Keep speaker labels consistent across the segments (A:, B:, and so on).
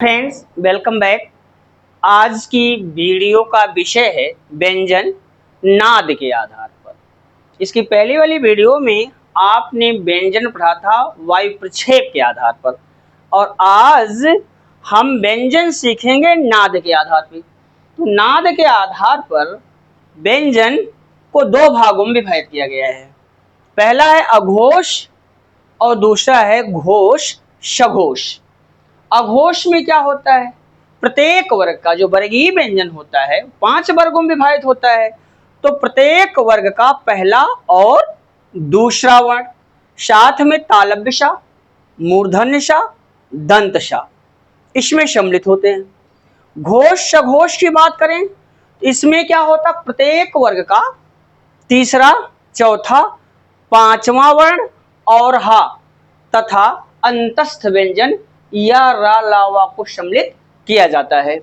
A: Friends, welcome back. आज की video का विषय है व्यंजन नाद के आधार पर। इसकी पहली वाली वीडियो में आपने व्यंजन पढ़ा था वायु प्रक्षेप के आधार पर, और आज हम व्यंजन सीखेंगे नाद के आधार पर। तो नाद के आधार पर व्यंजन को दो भागों में विभाजित किया गया है। पहला है अघोष और दूसरा है घोष सघोष। अघोष में क्या होता है? प्रत्येक वर्ग का जो वर्गीय व्यंजन होता है 5 वर्गों में विभाजित होता है। तो प्रत्येक वर्ग का पहला और दूसरा वर्ण, साथ में तालव्य, मूर्धन्य, दंत, इसमें सम्मिलित होते हैं। घोष सघोष की बात करें, इसमें क्या होता? प्रत्येक वर्ग का तीसरा, चौथा, पांचवा वर्ण और हा तथा अंतस्थ व्यंजन या रा लावा को सम्मिलित किया जाता है।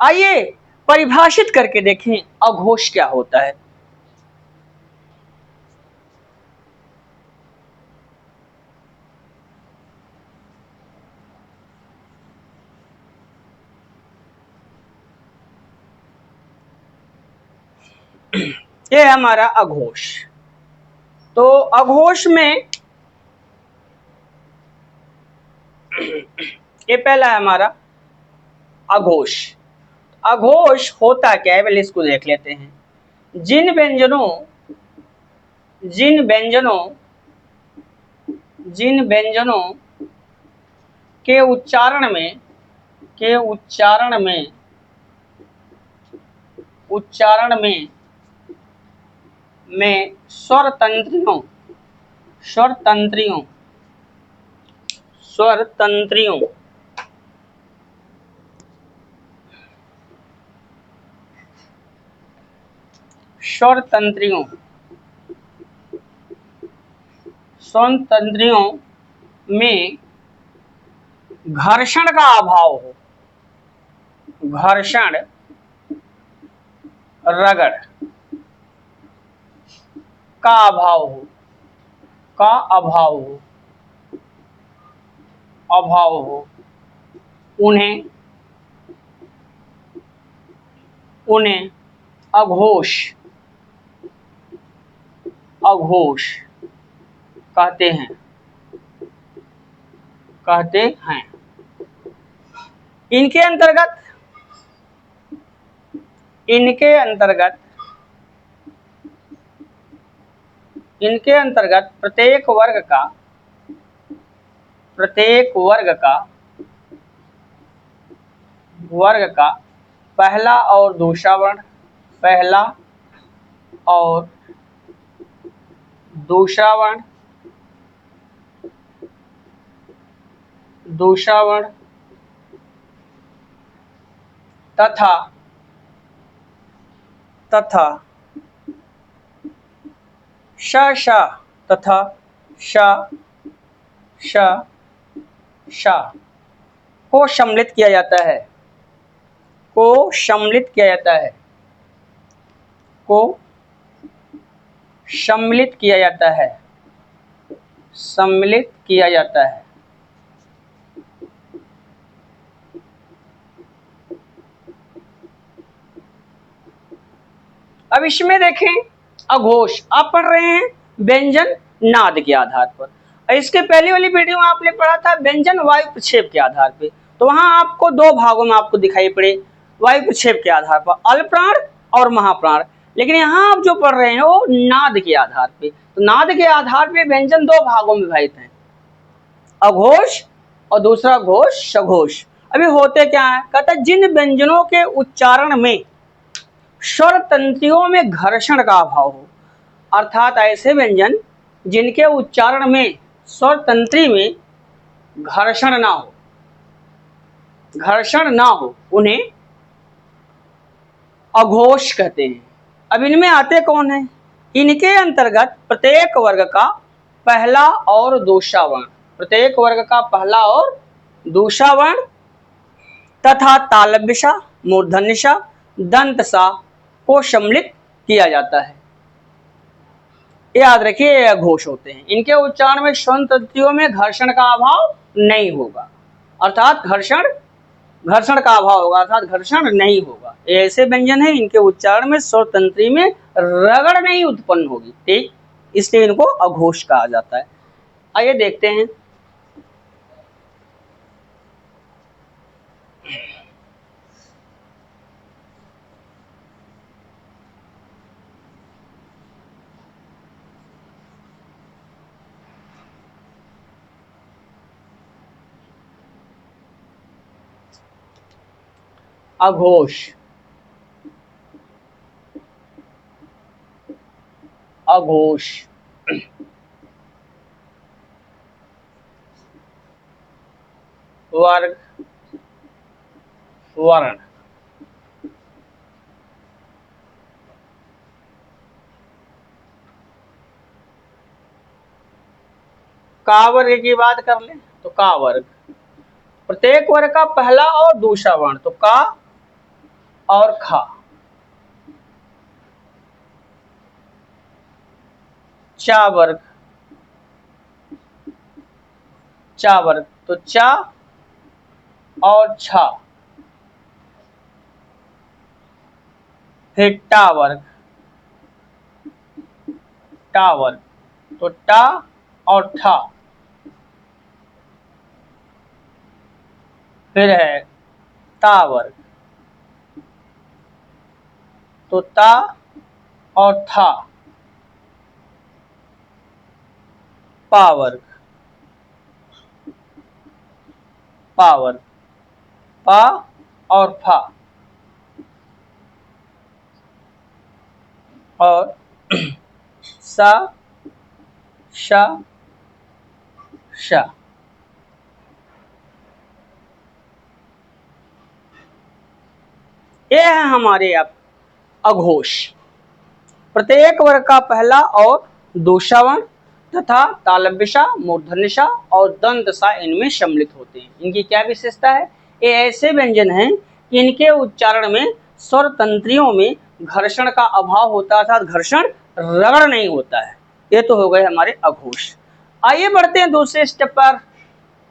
A: आइए परिभाषित करके देखें अघोष क्या होता है। ये है हमारा अघोष। तो अघोष में ये पहला है हमारा अघोष। अघोष होता क्या है, पहले इसको देख लेते हैं। जिन व्यंजनों के उच्चारण में स्वर तंत्रियों में घर्षण का अभाव हो, घर्षण रगड़ का अभाव हो, उन्हें अघोष कहते हैं। इनके अंतर्गत प्रत्येक वर्ग का पहला और दूसरा वर्ण, दूसरा वर्ण तथा श तथा श को सम्मिलित किया जाता है। अब इसमें देखें अघोष, आप पढ़ रहे हैं व्यंजन नाद के आधार पर। इसके पहले वाली वीडियो में आपने पढ़ा था व्यंजन वायु प्रक्षेप के आधार पे। तो वहां आपको दो भागों में आपको दिखाई पड़े वायु प्रक्षेप के आधार पर, अल्पप्राण और महाप्राण। लेकिन यहाँ आप जो पढ़ रहे हैं वो नाद के आधार पे। तो नाद के आधार पे व्यंजन दो भागों में विभाजित है, अघोष और दूसरा घोष सघोष। अभी होते क्या है, कहता है जिन व्यंजनों के उच्चारण में स्वर तंत्रियों में घर्षण का अभाव हो, अर्थात ऐसे व्यंजन जिनके उच्चारण में स्वर तंत्री में घर्षण ना हो उन्हें अघोष कहते हैं। अब इनमें आते कौन है? इनके अंतर्गत प्रत्येक वर्ग का पहला और दूसरा वर्ण तथा तालव्य, मूर्धन्य, दंत को सम्मिलित किया जाता है। याद रखिए ये अघोष होते हैं। इनके उच्चारण में स्वर तंत्रियों में घर्षण का अभाव नहीं होगा, अर्थात घर्षण घर्षण का अभाव होगा, अर्थात घर्षण नहीं होगा। ये ऐसे व्यंजन है इनके उच्चारण में स्वर तंत्री में रगड़ नहीं उत्पन्न होगी, ठीक, इसलिए इनको अघोष कहा जाता है। आइए देखते हैं। अघोष, अघोष, वर्ग, वर्ण, का वर्ग की बात कर ले तो का वर्ग, प्रत्येक वर्ग का पहला और दूसरा वर्ण, तो का और खा। चा वर्ग, चा वर्ग, तो चा और छा। फिर टा वर्ग, टा वर्ग, तो टा और ठा। फिर है ता वर्ग, तो ता और था। पा वर्ग, पा वर्ग, पा और फा। और सा, शा, शा। ये है हमारे अब अघोष। प्रत्येक वर्ग का पहला और दूसरा वर्ण तथा तालव्यशा, मूर्धन्यशा और दंतशा इनमें सम्मिलित होते हैं। इनकी क्या विशेषता है? ये ऐसे व्यंजन हैं कि इनके उच्चारण में स्वर तंत्रियों में घर्षण का अभाव होता है, अर्थात घर्षण रगड़ नहीं होता है। ये तो हो गए हमारे अघोष। आइए बढ़ते हैं दूसरे स्टेप पर,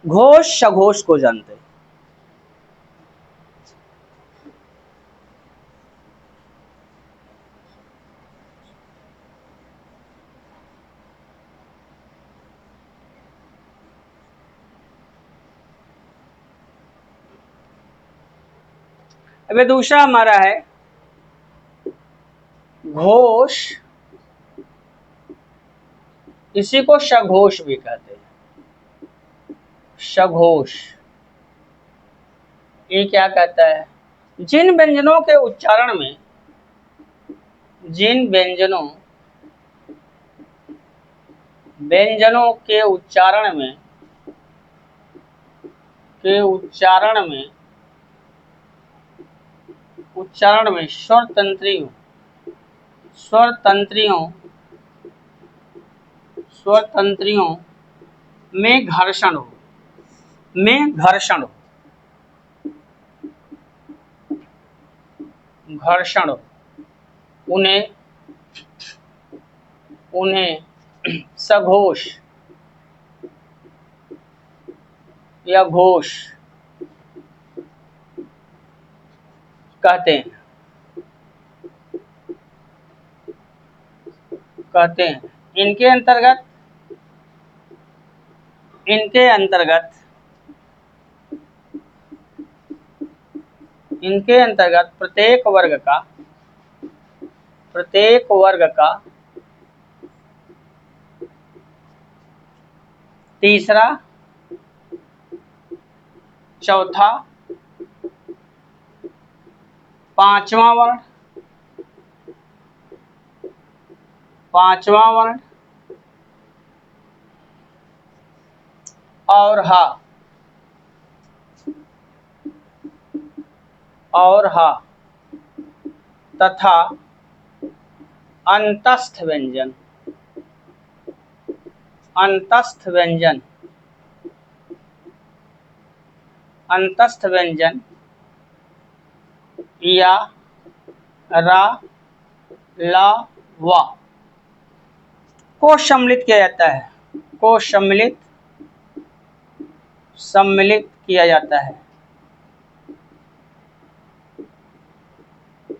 A: घोष सघोष को जानते हैं। अब दूसरा हमारा है घोष, इसी को सघोष भी कहते हैं। सघोष ये क्या कहता है? जिन व्यंजनों के उच्चारण में, जिन व्यंजनों व्यंजनों के उच्चारण में स्वर तंत्रियों में घर्षण हो, उन्हें सघोष या घोष कहते हैं। इनके अंतर्गत प्रत्येक वर्ग का तीसरा, चौथा, पांचवा वर्ण और हा तथा अंतस्थ व्यंजन या रा, ला, वा को सम्मिलित किया जाता है, सम्मिलित किया जाता है।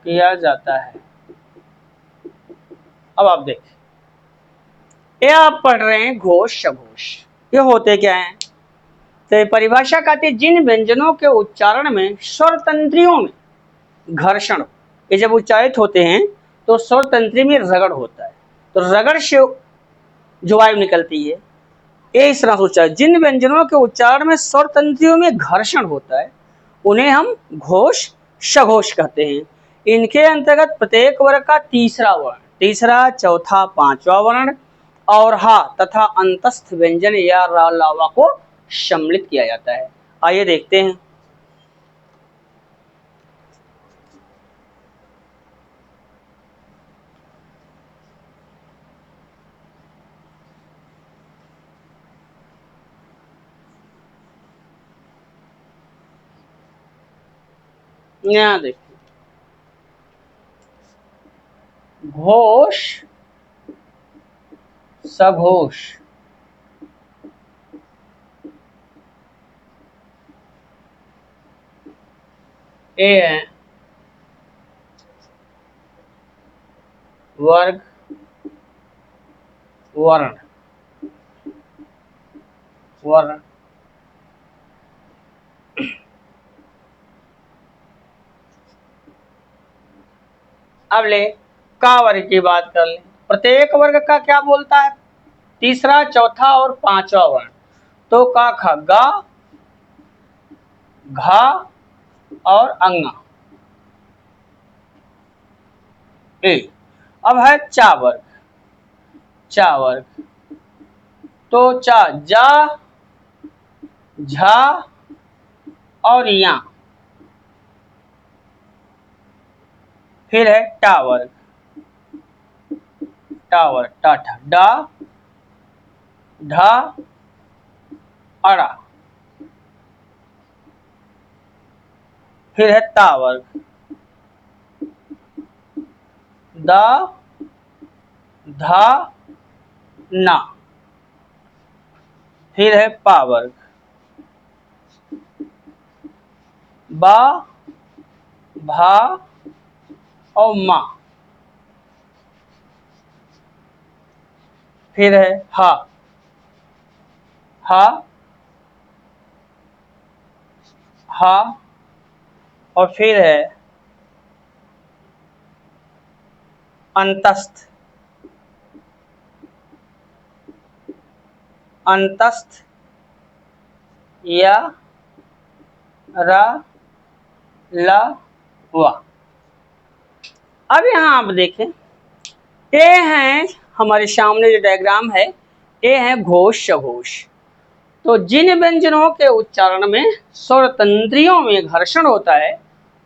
A: किया जाता है। अब आप देखिए, ये आप पढ़ रहे हैं घोष सघोष, ये होते क्या हैं? तो परिभाषा कहती है जिन व्यंजनों के उच्चारण में स्वर तंत्रियों में घर्षण, ये जब उच्चारित होते हैं तो स्वर तंत्री में रगड़ होता है, तो रगड़ से जो वायु निकलती है ये इस तरह से उच्चारण, जिन व्यंजनों के उच्चारण में स्वर तंत्रियों में घर्षण होता है उन्हें हम घोष सघोष कहते हैं। इनके अंतर्गत प्रत्येक वर्ग का तीसरा वर्ण, तीसरा, चौथा, पांचवा वर्ण और हा तथा अंतस्थ व्यंजन या रा लावा को सम्मिलित किया जाता है। आइए देखते हैं। यहाँ देखिए, घोष सघोष, ये है वर्ग वर्ण, वर्ण अब ले का वर्ग की बात कर ले। प्रत्येक वर्ग का क्या बोलता है? तीसरा, चौथा और पांचवा वर्ण। तो का खा गा, घा और अंगा। अब है चा वर्ग, चा वर्ग तो चा, जा, झा और या। फिर है टा वर्ग, टा वर्ग, टाठा, डा, ढा, अड़ा। फिर है ता वर्ग, दा, धा, ना। फिर है पा वर्ग, बा, भा और मा। फिर है हा, हा, हा और फिर है अंतस्थ, अंतस्थ या रा, ला, वा। अब यहाँ आप देखें, ये हैं हमारे सामने जो डायग्राम है, ये है घोष सघोष। तो जिन व्यंजनों के उच्चारण में स्वर तंत्रियों में घर्षण होता है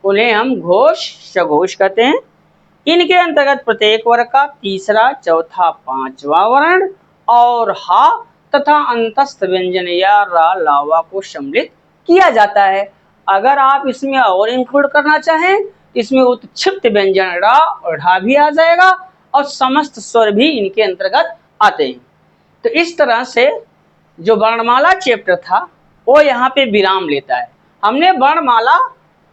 A: उन्हें हम घोष सघोष कहते हैं। इनके अंतर्गत प्रत्येक वर्ग का तीसरा, चौथा, पांचवा वर्ण और हा तथा अंतस्थ व्यंजन या रा लावा को सम्मिलित किया जाता है। अगर आप इसमें और इंक्लूड करना चाहें, इसमें उत्क्षिप्त व्यंजन रा और ढा भी आ जाएगा और समस्त स्वर भी इनके अंतर्गत आते हैं। तो इस तरह से जो वर्णमाला चैप्टर था वो यहाँ पे विराम लेता है। हमने वर्णमाला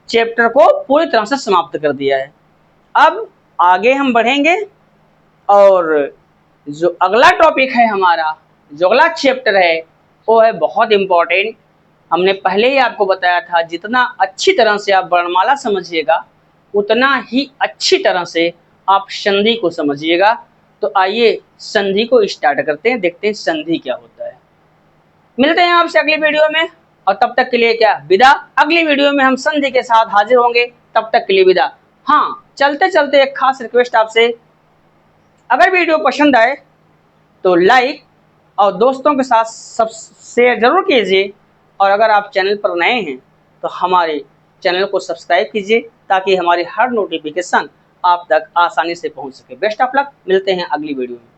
A: चैप्टर को पूरी तरह से समाप्त कर दिया है। अब आगे हम बढ़ेंगे और जो अगला टॉपिक है हमारा, जो अगला चैप्टर है वो है बहुत इम्पोर्टेंट। हमने पहले ही आपको बताया था, जितना अच्छी तरह से आप वर्णमाला समझिएगा उतना ही अच्छी तरह से आप संधि को समझिएगा। तो आइए संधि को स्टार्ट करते हैं, देखते हैं संधि क्या होता है। मिलते हैं आपसे अगली वीडियो में और तब तक के लिए क्या विदा। अगली वीडियो में हम संधि के साथ हाजिर होंगे, तब तक के लिए विदा। हाँ, चलते चलते एक खास रिक्वेस्ट आपसे, अगर वीडियो पसंद आए तो लाइक और दोस्तों के साथ सब शेयर जरूर कीजिए और अगर आप चैनल पर नए हैं तो हमारे चैनल को सब्सक्राइब कीजिए ताकि हमारी हर नोटिफिकेशन आप तक आसानी से पहुंच सके। बेस्ट ऑफ लक, मिलते हैं अगली वीडियो में।